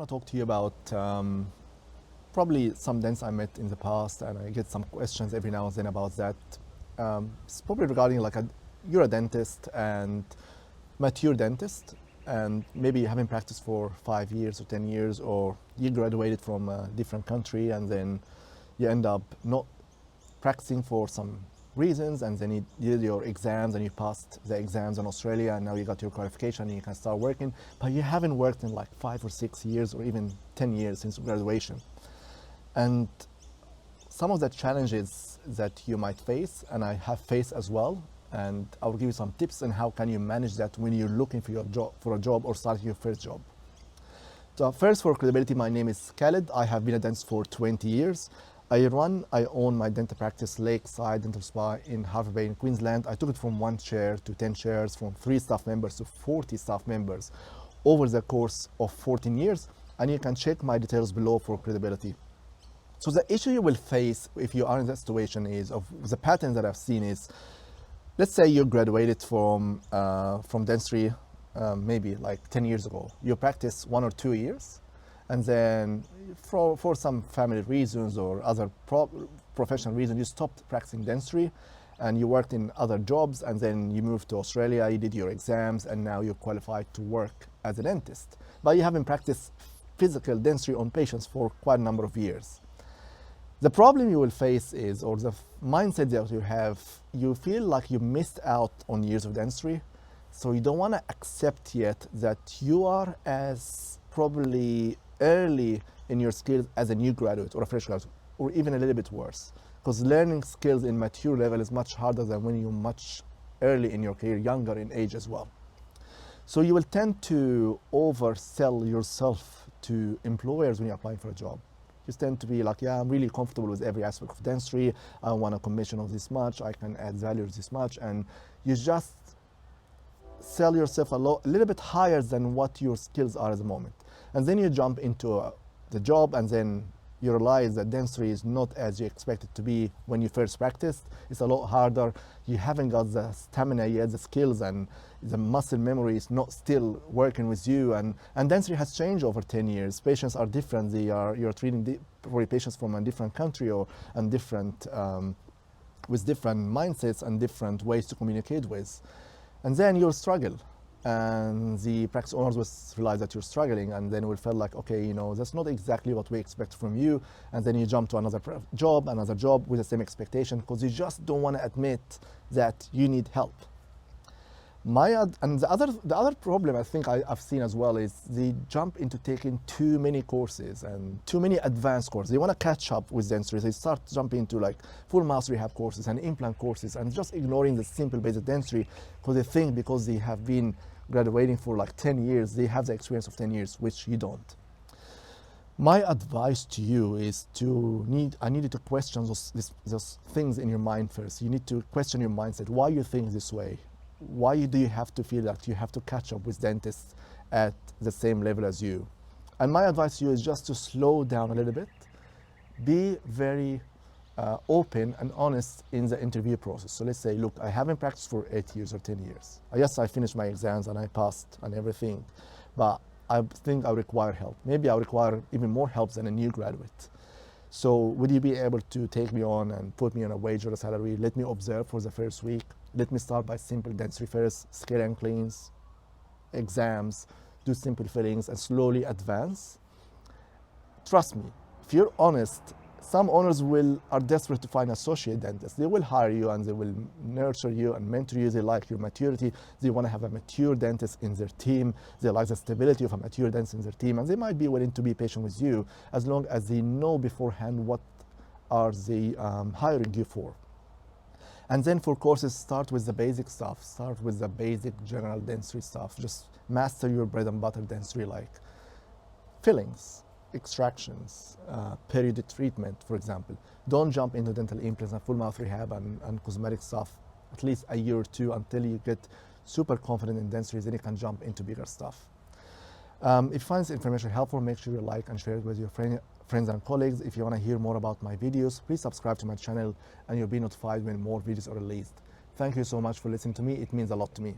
want to talk to you about probably some dentists I met in the past, and I get some questions every now and then about that. It's probably regarding you're a dentist and mature dentist, and maybe you haven't practiced for 5 years or 10 years, or you graduated from a different country and then you end up not practicing for some reasons, and then you did your exams and you passed the exams in Australia, and now you got your qualification and you can start working, but you haven't worked in like 5 or 6 years or even 10 years since graduation. And some of the challenges that you might face, and I have faced as well, and I'll give you some tips on how can you manage that when you're looking for a job or starting your first job. So first, for credibility, my name is Khaled. I have been a dentist for 20 years. I own my dental practice, Lakeside Dental Spa in Hervey Bay in Queensland. I took it from 1 chair to 10 chairs, from 3 staff members to 40 staff members over the course of 14 years. And you can check my details below for credibility. So the issue you will face if you are in that situation is, of the pattern that I've seen is, let's say you graduated from dentistry maybe like 10 years ago. You practiced 1 or 2 years, and then for some family reasons or other professional reasons, you stopped practicing dentistry and you worked in other jobs, and then you moved to Australia, you did your exams, and now you're qualified to work as a dentist. But you haven't practiced physical dentistry on patients for quite a number of years. The problem you will face is, or the mindset that you have, you feel like you missed out on years of dentistry, so you don't want to accept yet that you are as probably early in your skills as a new graduate or a fresh graduate, or even a little bit worse, because learning skills in mature level is much harder than when you're much early in your career, younger in age as well. So you will tend to oversell yourself to employers when you're applying for a job. You tend to be like, yeah, I'm really comfortable with every aspect of dentistry. I want a commission of this much. I can add value this much. And you just sell yourself a little bit higher than what your skills are at the moment. And then you jump into the job, and then you realize that dentistry is not as you expect it to be when you first practiced. It's a lot harder. You haven't got the stamina yet, the skills, and the muscle memory is not still working with you. And dentistry has changed over 10 years. Patients are different. You're treating probably patients from a different country and different, with different mindsets and different ways to communicate with. And then you'll struggle. And the practice owners will realize that you're struggling, and then will feel like, okay, that's not exactly what we expect from you. And then you jump to another job with the same expectation, because you just don't want to admit that you need help. And the other problem I think I've seen as well is they jump into taking too many courses and too many advanced courses. They want to catch up with dentistry. They start jumping into like full mouth rehab courses and implant courses, and just ignoring the simple basic dentistry, because they think because they have been graduating for like 10 years, they have the experience of 10 years, which you don't. My advice to you is I need you to question those things in your mind first. You need to question your mindset. Why you think this way? Why do you have to feel that you have to catch up with dentists at the same level as you? And my advice to you is just to slow down a little bit. Be very open and honest in the interview process. So let's say, look, I haven't practiced for 8 years or 10 years. Yes, I finished my exams and I passed and everything, but I think I require help. Maybe I require even more help than a new graduate. So would you be able to take me on and put me on a wage or a salary? Let me observe for the first week. Let me start by simple dentistry first, scale and cleans, exams, do simple fillings, and slowly advance. Trust me, if you're honest, some owners are desperate to find associate dentists. They will hire you and they will nurture you and mentor you. They like your maturity. They want to have a mature dentist in their team. They like the stability of a mature dentist in their team, and they might be willing to be patient with you as long as they know beforehand what are they hiring you for. And then for courses, start with the basic stuff. Start with the basic general dentistry stuff. Just master your bread and butter dentistry, like fillings, extractions, periodic treatment, for example. Don't jump into dental implants and full mouth rehab and cosmetic stuff at least a year or two until you get super confident in dentistry. Then you can jump into bigger stuff. If you find this information helpful, make sure you like and share it with your friends and colleagues. If you want to hear more about my videos, please subscribe to my channel and you'll be notified when more videos are released. Thank you so much for listening to me. It means a lot to me.